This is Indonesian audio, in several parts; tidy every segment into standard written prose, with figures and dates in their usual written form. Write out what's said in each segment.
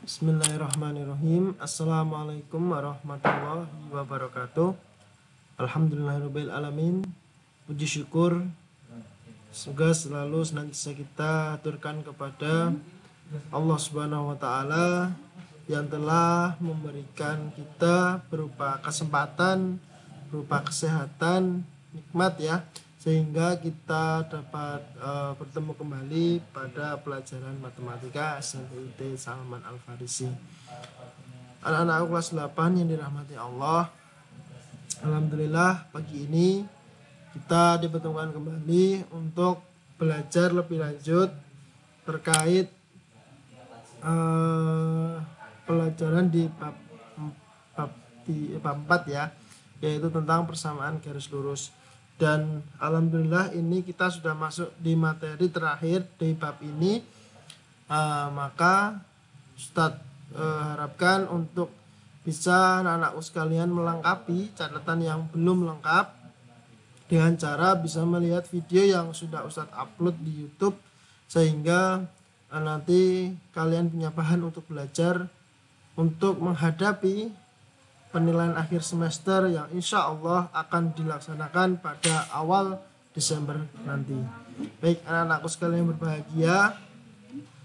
Bismillahirrahmanirrahim. Assalamualaikum warahmatullahi wabarakatuh. Alhamdulillahirabbil alamin. Puji syukur semoga selalu senantiasa kita aturkan kepada Allah Subhanahu wa taala yang telah memberikan kita berupa kesempatan, berupa kesehatan, nikmat ya, sehingga kita dapat bertemu kembali pada pelajaran matematika SNPIT Salman Al-Farisi. Anak-anak kelas 8 yang dirahmati Allah, alhamdulillah pagi ini kita dipertemukan kembali untuk belajar lebih lanjut terkait pelajaran di bab 4 ya, yaitu tentang persamaan garis lurus. Dan alhamdulillah ini kita sudah masuk di materi terakhir di bab ini. Maka Ustadz harapkan untuk bisa anak-anakku sekalian melengkapi catatan yang belum lengkap dengan cara bisa melihat video yang sudah Ustadz upload di YouTube, sehingga nanti kalian punya bahan untuk belajar untuk menghadapi penilaian akhir semester yang insya Allah akan dilaksanakan pada awal Desember nanti. Baik anak-anakku sekalian yang berbahagia,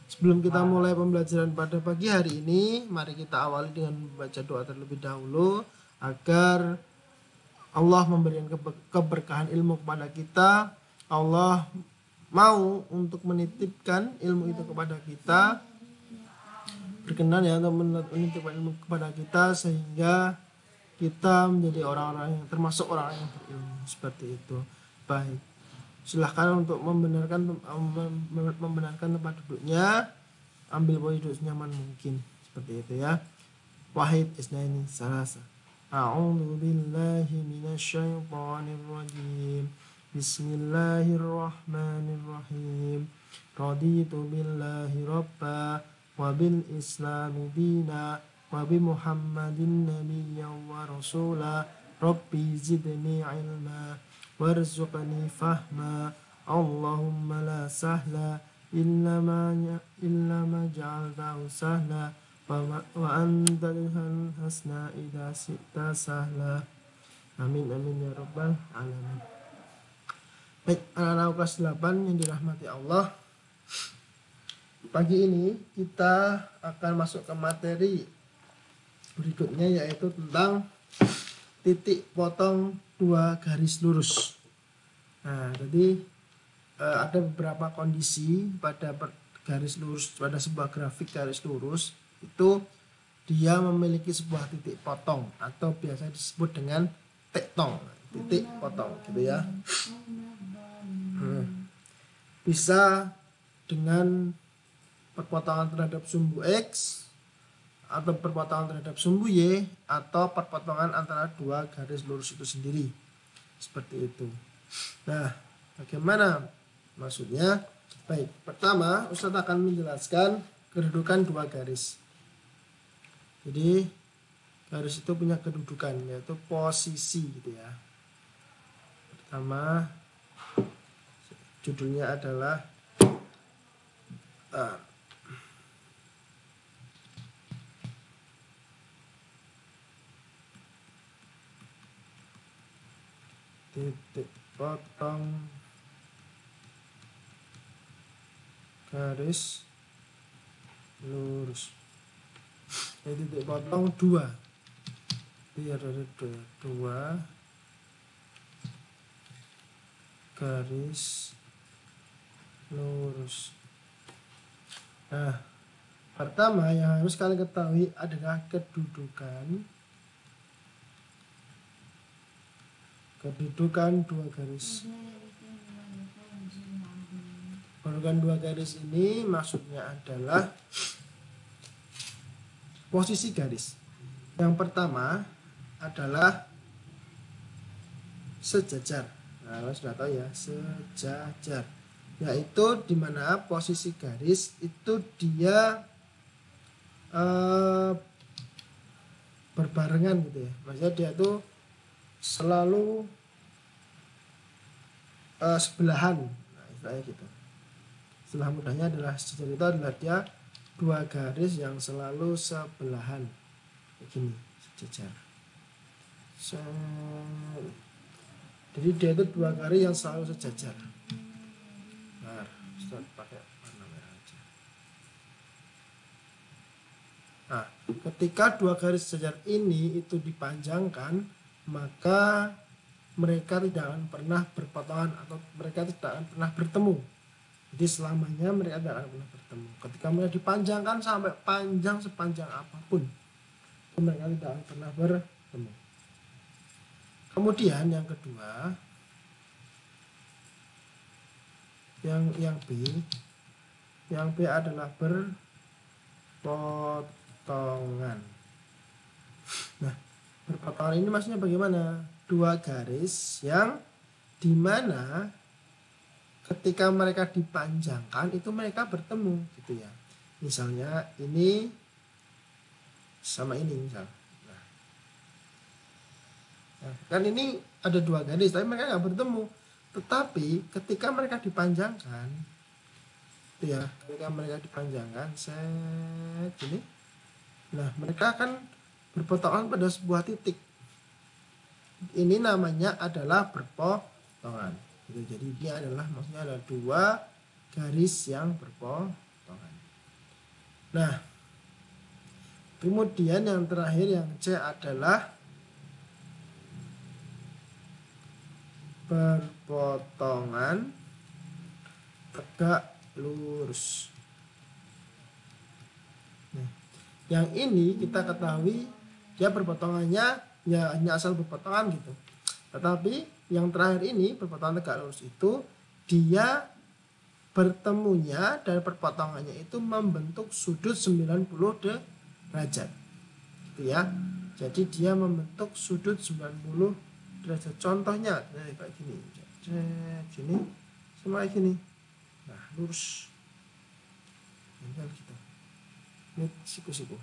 sebelum kita mulai pembelajaran pada pagi hari ini, mari kita awali dengan membaca doa terlebih dahulu agar Allah memberikan keberkahan ilmu kepada kita. Allah mau untuk menitipkan ilmu itu kepada kita, berkenan ya untuk menitipkan ilmu kepada kita, sehingga kita menjadi orang-orang yang termasuk orang yang berilmu seperti itu. Baik, silahkan untuk membenarkan tempat duduknya, ambil posisi duduk senyaman mungkin seperti itu ya. Wahid isnaini salasa. A'udzu billahi minasyaitonir rajim. Bismillahirrahmanirrahim. Raditu billahi rabba wa bil islami dina wa bi muhammadin nabiyyan wa rasula. Rabbi zidni ilma warzuqni fahma. Allahumma la sahla illa ma ja'altahu sahla wa anta hasna idza syi'ta sahla. Amin amin ya rabbal alamin. Baik anak-anak kelas 8 yang dirahmati Allah, pagi ini kita akan masuk ke materi berikutnya, yaitu tentang titik potong dua garis lurus. Nah, jadi ada beberapa kondisi pada garis lurus, pada sebuah grafik garis lurus itu dia memiliki sebuah titik potong atau biasa disebut dengan tektong, titik potong gitu ya. Bisa dengan perpotongan terhadap sumbu X, atau perpotongan terhadap sumbu Y, atau perpotongan antara dua garis lurus itu sendiri, seperti itu. Nah, bagaimana maksudnya? Baik, pertama Ustadz akan menjelaskan kedudukan dua garis. Jadi garis itu punya kedudukan, yaitu posisi gitu ya. Pertama, judulnya adalah titik potong garis lurus. Titik potong dua, biar ada dua garis lurus. Nah, pertama yang harus kalian ketahui adalah kedudukan dua garis. Kedudukan dua garis ini maksudnya adalah posisi garis. Yang pertama adalah sejajar. Nah, kalian sudah tahu ya, sejajar, yaitu dimana posisi garis itu dia berbarengan gitu ya. Maksudnya dia tuh selalu sebelahan. Nah, istilahnya gitu. Istilah mudahnya adalah sejajar itu adalah dia dua garis yang selalu sebelahan begini, sejajar. Jadi dia itu dua garis yang selalu sejajar. Nah, Ustaz pakai warna merah aja. Nah, ketika dua garis sejajar ini itu dipanjangkan, maka mereka tidak akan pernah berpotongan atau mereka tidak akan pernah bertemu. Jadi selamanya mereka tidak akan pernah bertemu. Ketika mereka dipanjangkan sampai panjang sepanjang apapun, mereka tidak akan pernah bertemu. Kemudian yang kedua, yang B adalah berpotongan. Nah, berpotongan ini maksudnya bagaimana? Dua garis yang dimana ketika mereka dipanjangkan itu mereka bertemu gitu ya. Misalnya ini sama ini misal. Nah, kan ini ada dua garis tapi mereka nggak bertemu. Tetapi ketika mereka dipanjangkan, gitu ya, ketika mereka dipanjangkan, gini, nah mereka akan berpotongan pada sebuah titik. Ini namanya adalah berpotongan. Gitu. Jadi ini adalah maksudnya ada dua garis yang berpotongan. Nah, kemudian yang terakhir yang C adalah berpotongan tegak lurus. Nah, yang ini kita ketahui dia berpotongannya ya hanya asal berpotongan gitu. Tetapi yang terakhir ini berpotongan tegak lurus itu dia bertemunya dan perpotongannya itu membentuk sudut 90 derajat. Gitu ya. Jadi dia membentuk sudut 90 derajat. Contohnya kayak gini. Gini sama kayak gini. Nah, lurus. Gitu. Ini siku-siku.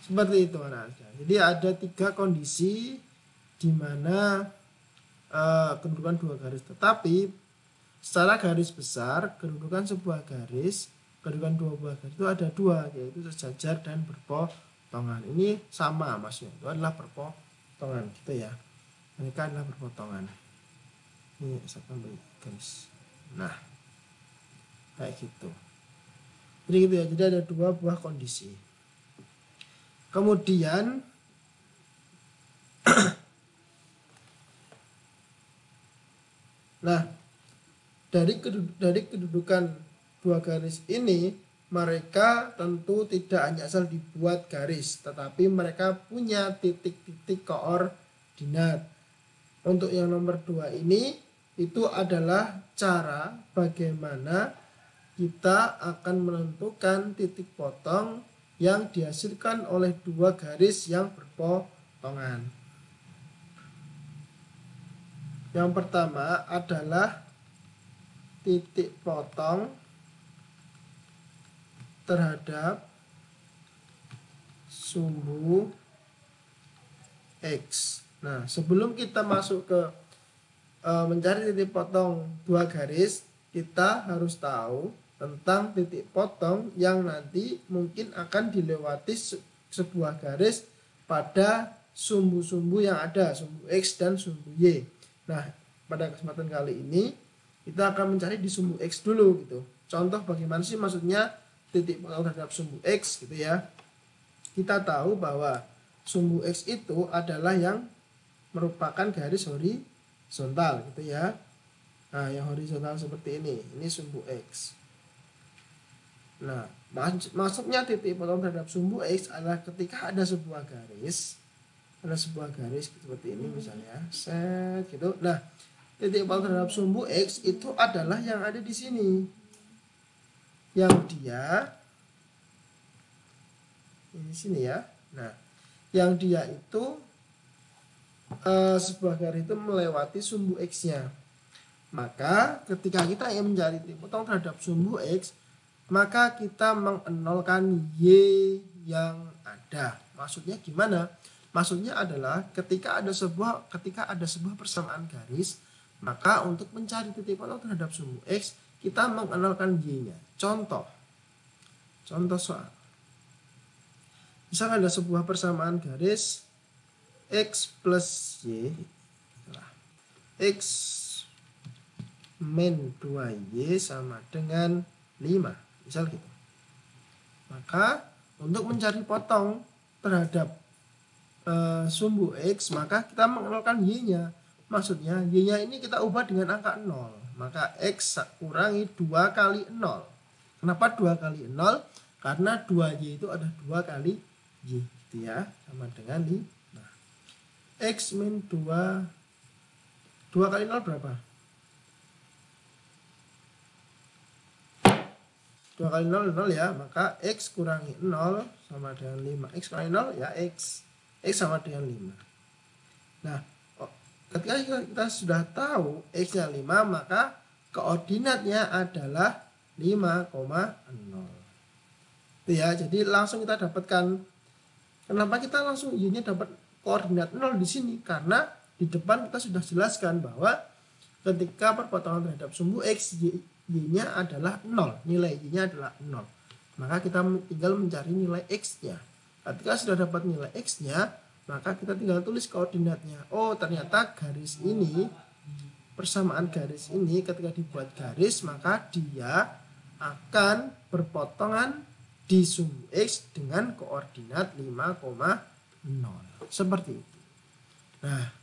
Seperti itu anak-anak. Jadi ada 3 kondisi di mana kedudukan dua garis. Tetapi secara garis besar kedudukan sebuah garis, kedudukan dua buah garis itu ada 2, yaitu sejajar dan berpotongan. Ini sama maksudnya. Itu adalah berpotongan gitu ya. Mereka adalah berpotongan. Ini saya tambah garis. Nah, kayak gitu. Jadi gitu ya. Jadi ada 2 buah kondisi. Kemudian nah, dari kedudukan 2 garis ini mereka tentu tidak hanya asal dibuat garis, tetapi mereka punya titik-titik koordinat. Untuk yang nomor 2 ini itu adalah cara bagaimana kita akan menentukan titik potong yang dihasilkan oleh 2 garis yang berpotongan. Yang pertama adalah titik potong terhadap sumbu X. Nah, sebelum kita masuk ke mencari titik potong 2 garis, kita harus tahu tentang titik potong yang nanti mungkin akan dilewati sebuah garis pada sumbu-sumbu yang ada, sumbu X dan sumbu Y. Nah, pada kesempatan kali ini kita akan mencari di sumbu X dulu gitu. Contoh bagaimana sih maksudnya titik potong terhadap sumbu X gitu ya. Kita tahu bahwa sumbu X itu adalah yang merupakan garis horizontal gitu ya. Nah, yang horizontal seperti ini sumbu X. Nah, maksudnya titik potong terhadap sumbu X adalah ketika ada sebuah garis seperti ini misalnya, set gitu. Nah, titik potong terhadap sumbu X itu adalah yang ada di sini, yang dia di sini ya. Nah, yang dia itu sebuah garis itu melewati sumbu X-nya. Maka ketika kita ingin mencari titik potong terhadap sumbu X, maka kita mengenolkan Y yang ada. Maksudnya gimana? Maksudnya adalah ketika ada sebuah persamaan garis, maka untuk mencari titik potong terhadap sumbu X, kita mengenolkan Y-nya. Contoh, Contoh soal. Misalkan ada sebuah persamaan garis X plus Y, X min 2Y sama dengan 5, misal gitu. Maka untuk mencari potong terhadap sumbu X, maka kita mengenalkan Y-nya. Maksudnya Y-nya ini kita ubah dengan angka 0. Maka X kurangi 2 kali 0. Kenapa 2 kali 0? Karena 2Y itu ada 2 kali Y, gitu ya, sama dengan 5. X min 2 kali 0 berapa? 2 kali 0 0 ya, maka X kurangi 0 sama dengan 5. X kurangi 0 ya X sama dengan 5. Nah, ketika kita sudah tahu X nya 5, maka koordinatnya adalah 5,0. Itu ya, jadi langsung kita dapatkan. Kenapa kita langsung Y-nya dapat koordinat 0 di sini? Karena di depan kita sudah jelaskan bahwa ketika perpotongan terhadap sumbu X, Y-nya adalah 0. Nilai Y-nya adalah 0. Maka kita tinggal mencari nilai X-nya. Ketika sudah dapat nilai X-nya, maka kita tinggal tulis koordinatnya. Oh, ternyata garis ini, persamaan garis ini ketika dibuat garis, maka dia akan berpotongan di sumbu X dengan koordinat 5,0. Seperti itu. Nah,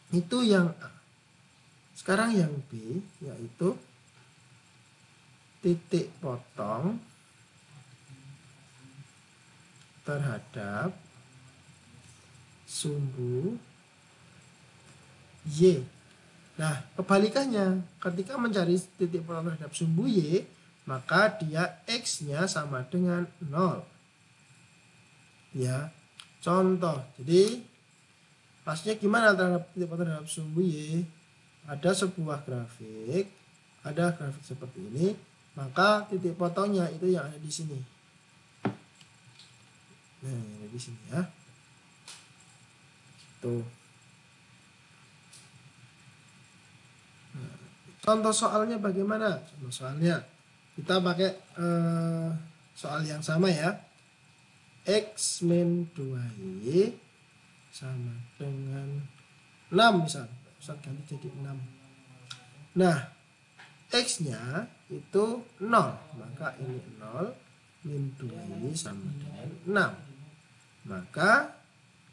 itu yang A. Sekarang yang B, yaitu titik potong terhadap sumbu Y. Nah, kebalikannya, ketika mencari titik potong terhadap sumbu Y, maka dia X-nya sama dengan 0. Ya, contoh. Jadi, maksudnya gimana terhadap titik potong terhadap sumbu Y? Ada sebuah grafik, ada grafik seperti ini, maka titik potongnya itu yang ada di sini. Nah, yang ada di sini ya. Tuh. Nah, contoh soalnya bagaimana? Contoh soalnya kita pakai soal yang sama ya. X min 2Y sama dengan 6 misal ganti jadi 6. Nah, X-nya itu 0, maka ini 0 min 2Y sama dengan 6. Maka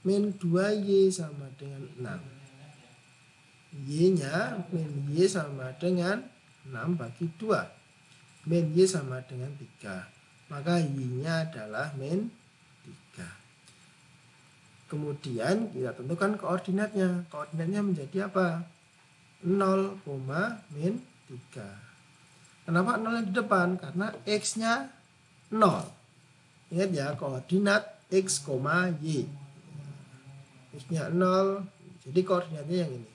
min 2Y sama dengan 6. Y-nya min Y sama dengan 6 bagi 2. Min Y sama dengan 3. Maka Y-nya adalah min 3. Kemudian kita tentukan koordinatnya. Koordinatnya menjadi apa? 0, min 3. Kenapa 0 yang di depan? Karena X-nya 0. Ingat ya, koordinat X, Y. X-nya 0. Jadi koordinatnya yang ini.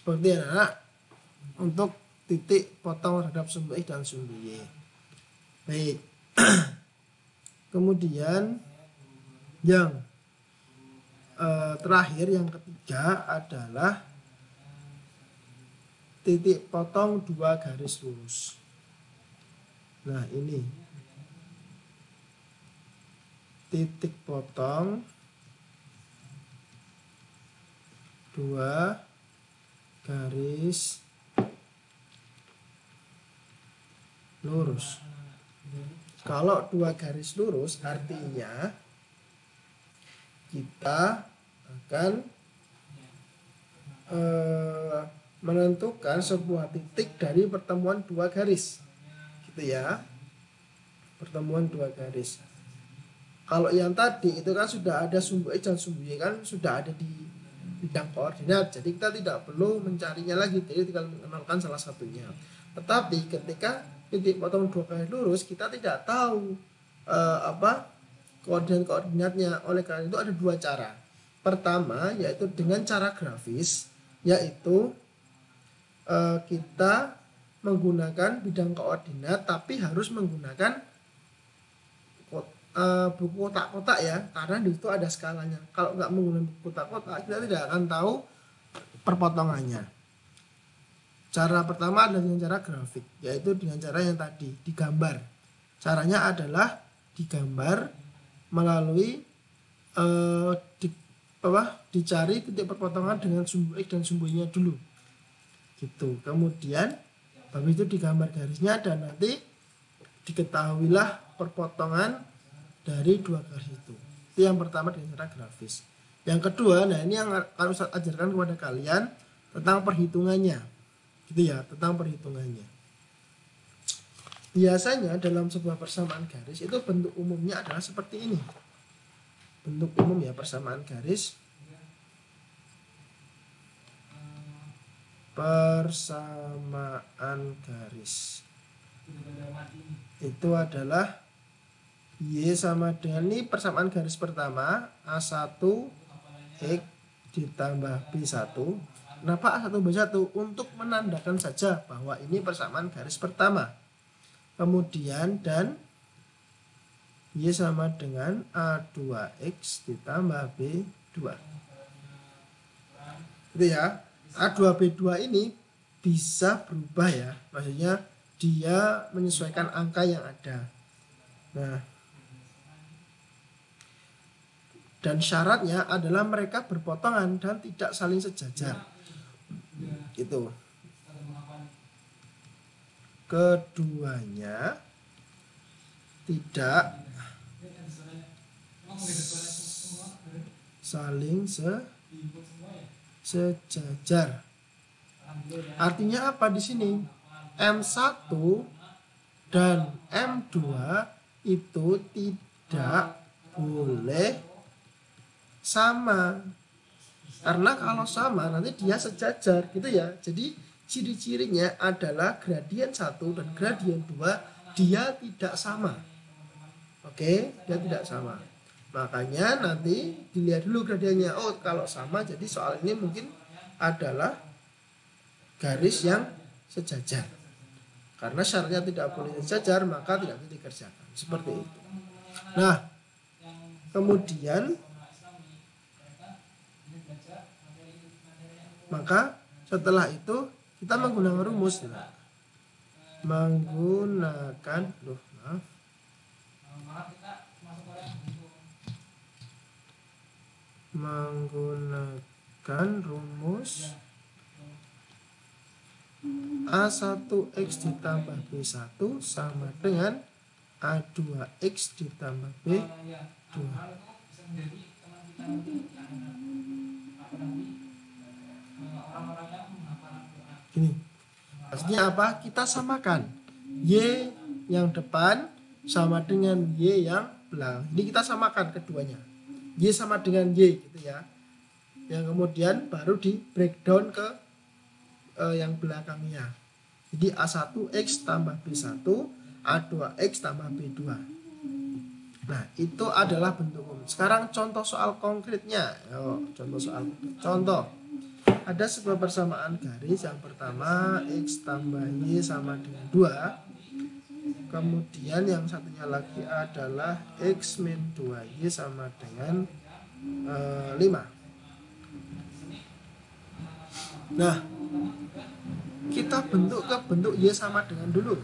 Seperti anak untuk titik potong terhadap sumbu X dan sumbu Y. Baik. Kemudian yang terakhir, yang ketiga adalah titik potong 2 garis lurus. Nah, ini titik potong 2 garis lurus. Kalau 2 garis lurus artinya kita akan menentukan sebuah titik dari pertemuan 2 garis, gitu ya, pertemuan 2 garis. Kalau yang tadi itu kan sudah ada sumbu X dan sumbu Y, kan sudah ada di bidang koordinat, jadi kita tidak perlu mencarinya lagi, jadi tinggal mengenalkan salah satunya. Tetapi ketika titik potong 2 garis lurus, kita tidak tahu koordinat-koordinatnya. Oleh karena itu ada 2 cara. Pertama yaitu dengan cara grafis, yaitu kita menggunakan bidang koordinat, tapi harus menggunakan buku kotak-kotak ya, karena di situ ada skalanya. Kalau nggak menggunakan buku kotak-kotak, kita tidak akan tahu perpotongannya. Cara pertama adalah dengan cara grafik, yaitu dengan cara yang tadi digambar. Caranya adalah digambar melalui dicari titik perpotongan dengan sumbu X dan sumbu Y-nya dulu gitu. Kemudian habis itu digambar garisnya dan nanti diketahuilah perpotongan dari dua garis itu. Itu yang pertama dengan cara grafis. Yang kedua, nah ini yang akan Ustaz ajarkan kepada kalian tentang perhitungannya gitu ya, tentang perhitungannya. Biasanya dalam sebuah persamaan garis itu bentuk umumnya adalah seperti ini. Bentuk umum ya persamaan garis. Persamaan garis itu adalah Y sama dengan, ini persamaan garis pertama, A1 X ditambah B1. Kenapa A1 B1? Untuk menandakan saja bahwa ini persamaan garis pertama. Kemudian dan Y sama dengan A2X ditambah B2. Gitu ya. A2B2 ini bisa berubah ya. Maksudnya dia menyesuaikan angka yang ada. Nah, dan syaratnya adalah mereka berpotongan dan tidak saling sejajar. Gitu. Keduanya tidak saling sejajar. Artinya apa di sini? M1 dan M2 itu tidak boleh sama. Karena kalau sama nanti dia sejajar gitu ya. Jadi ciri-cirinya adalah gradien 1 dan gradien 2 dia tidak sama. Oke, dia tidak sama. Makanya nanti dilihat dulu gradiennya. Oh, kalau sama jadi soal ini mungkin adalah garis yang sejajar. Karena syaratnya tidak boleh sejajar, maka tidak boleh dikerjakan. Seperti itu. Nah, kemudian maka setelah itu kita menggunakan rumus. Menggunakan rumus A1X ditambah B1 sama dengan A2X ditambah B2. Gini. Maksudnya apa? Kita samakan Y yang depan sama dengan Y yang belakang. Ini kita samakan keduanya. Y sama dengan Y gitu ya. Yang kemudian baru di breakdown ke yang belakangnya. Jadi A1X tambah B1, A2X tambah B2. Nah, itu adalah bentuk umum. Sekarang contoh soal konkretnya. Contoh. Ada sebuah persamaan garis. Yang pertama X tambah Y sama dengan 2. Kemudian yang satunya lagi adalah X min 2Y sama dengan 5. Nah, kita bentuk ke bentuk Y sama dengan dulu.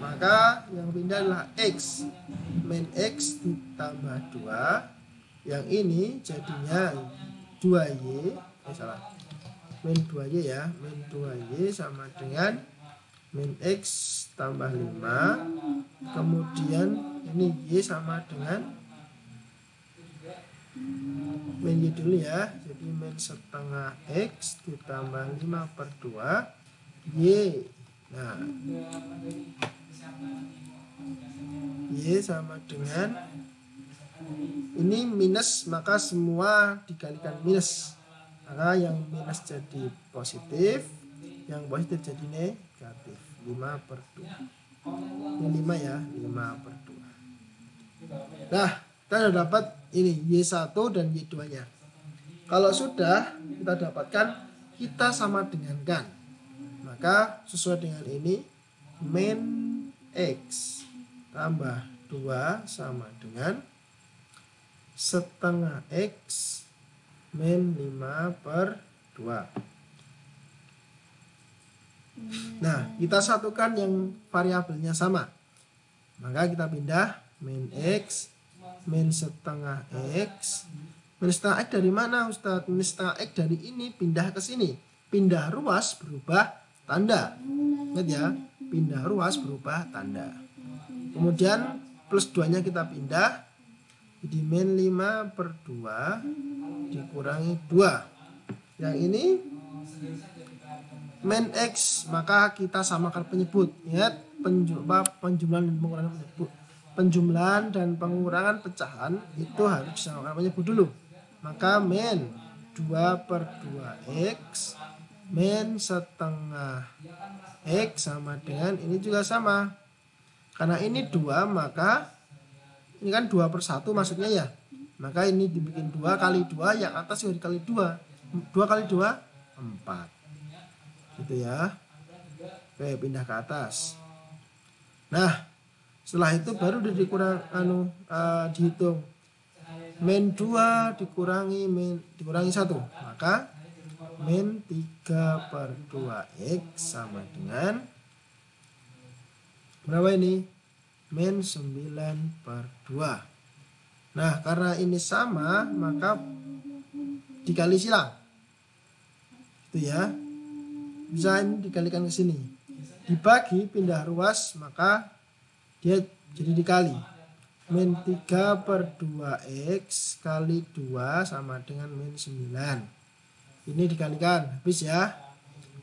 Maka yang pindah adalah X min X ditambah 2. Yang ini jadinya 2Y. Min 2Y ya. Min 2Y sama dengan min X tambah 5. Kemudian ini Y sama dengan min Y dulu ya. Jadi min setengah X ditambah 5/2 Y. Nah, Y sama dengan ini minus, maka semua dikalikan minus. Maka yang minus jadi positif, yang positif jadi negatif. 5/2. Ini 5 ya, 5/2. Nah, kita sudah dapat ini Y1 dan Y2 nya. Kalau sudah kita dapatkan, kita sama dengankan. Maka sesuai dengan ini min X tambah 2 sama dengan setengah X min 5/2. Nah, kita satukan yang variabelnya sama. Maka kita pindah min X, min setengah X. Min setengah X dari mana Ustadz? Min setengah X dari ini pindah ke sini. Pindah ruas berubah tanda. Ingat ya, pindah ruas berubah tanda. Kemudian plus 2-nya kita pindah. Jadi min 5/2 dikurangi 2. Yang ini min X, maka kita samakan penyebut. Ingat, penjumlahan dan pengurangan penyebut. Penjumlahan dan pengurangan pecahan itu harus disamakan penyebut dulu. Maka min 2/2X min setengah X sama dengan ini juga sama. Karena ini 2, maka ini kan 2/1 maksudnya ya. Maka ini dibikin 2 kali 2, yang atas juga dikali 2. 2 kali 2, 4. Gitu ya. Oke, pindah ke atas. Nah, setelah itu baru dihitung. Min 2 dikurangi 1. Maka min 3/2X sama dengan berapa ini? Min 9/2. Nah, karena ini sama, maka dikali silang. Itu ya. Bisa ini dikalikan ke sini. Dibagi pindah ruas, maka dia jadi dikali. Min 3/2X kali 2 sama dengan min 9. Ini dikalikan, habis ya.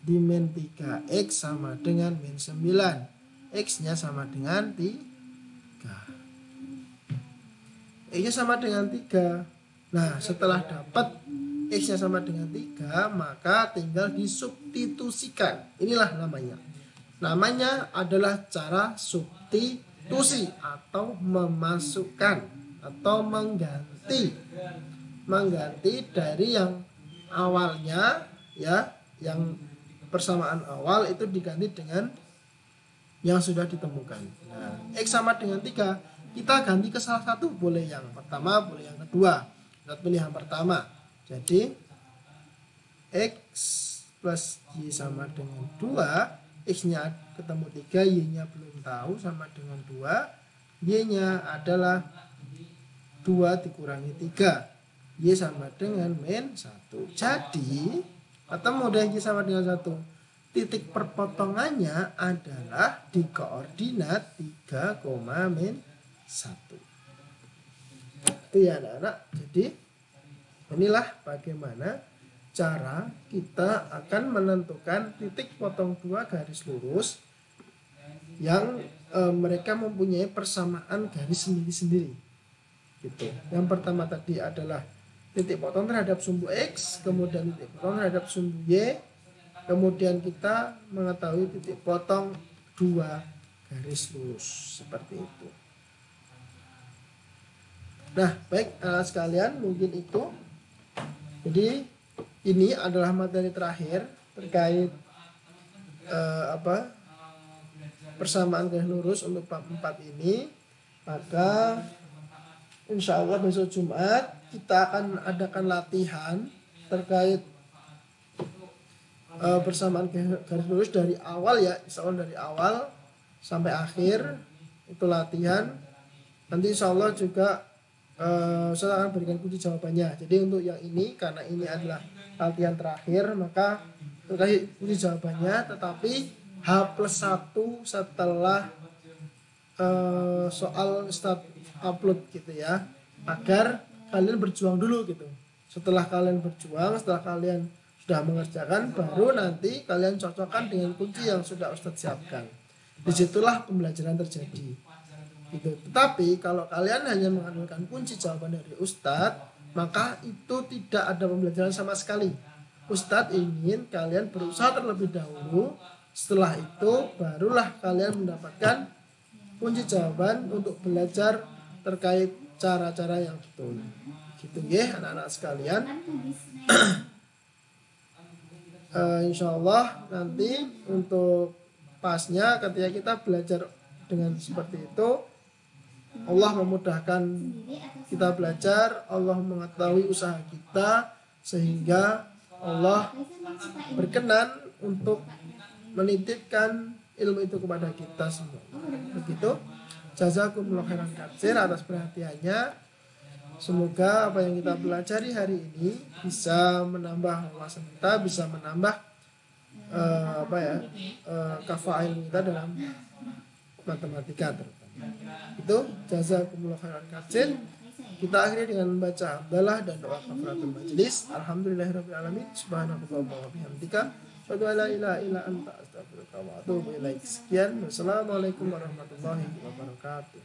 Di min 3X sama dengan min 9. X-nya sama dengan 3. X-nya sama dengan 3. Nah, setelah dapat X-nya sama dengan 3, maka tinggal disubstitusikan. Inilah namanya. Namanya adalah cara substitusi atau memasukkan atau mengganti. Mengganti dari yang awalnya ya, yang persamaan awal itu diganti dengan yang sudah ditemukan. Nah, X sama dengan 3, kita ganti ke salah satu, boleh yang pertama, boleh yang kedua. Kita pilih yang pertama. Jadi X plus Y sama dengan 2, X-nya ketemu 3, Y-nya belum tahu sama dengan 2, Y-nya adalah 2 dikurangi 3, Y sama dengan min 1. Jadi ketemu deh Y sama dengan 1. Titik perpotongannya adalah di koordinat 3, min 1. Itu ya anak-anak. Jadi inilah bagaimana cara kita akan menentukan titik potong 2 garis lurus yang mereka mempunyai persamaan garis sendiri-sendiri. Gitu. Yang pertama tadi adalah titik potong terhadap sumbu X, kemudian titik potong terhadap sumbu Y, kemudian kita mengetahui titik potong 2 garis lurus seperti itu. Nah, baik sekalian, mungkin itu. Jadi ini adalah materi terakhir terkait persamaan garis lurus untuk bab 4 ini. Maka insya Allah besok Jumat kita akan adakan latihan terkait persamaan garis lurus dari awal ya, insya Allah dari awal sampai akhir itu latihan. Nanti insya Allah juga saya akan berikan kunci jawabannya. Jadi untuk yang ini, karena ini adalah latihan terakhir, maka kasih kunci jawabannya, tetapi H+1 setelah soal start upload gitu ya, agar kalian berjuang dulu gitu. Setelah kalian berjuang, setelah kalian sudah mengerjakan, baru nanti kalian cocokkan dengan kunci yang sudah Ustadz siapkan. Disitulah pembelajaran terjadi gitu. Tetapi kalau kalian hanya mengandalkan kunci jawaban dari Ustadz, maka itu tidak ada pembelajaran sama sekali. Ustadz ingin kalian berusaha terlebih dahulu, setelah itu barulah kalian mendapatkan kunci jawaban untuk belajar terkait cara-cara yang betul. Gitu ya anak-anak sekalian. Insya Allah nanti untuk pasnya ketika kita belajar dengan seperti itu, Allah memudahkan kita belajar, Allah mengetahui usaha kita, sehingga Allah berkenan untuk menitipkan ilmu itu kepada kita semua. Begitu. Jazakumullah khairan katsir atas perhatiannya. Semoga apa yang kita pelajari hari ini bisa menambah wawasan kita, bisa menambah kafail kita dalam matematika terutama. Itu jazakumullah khairan katsir. Kita akhiri dengan membaca hamdalah dan doa kafaratul majelis. Alhamdulillahirabbil alamin. Subhanakallahumma wa bihamdika asyhadu an la ilaha illa anta astaghfiruka wa atubu ilaik. Sekian. Wassalamualaikum warahmatullahi wabarakatuh.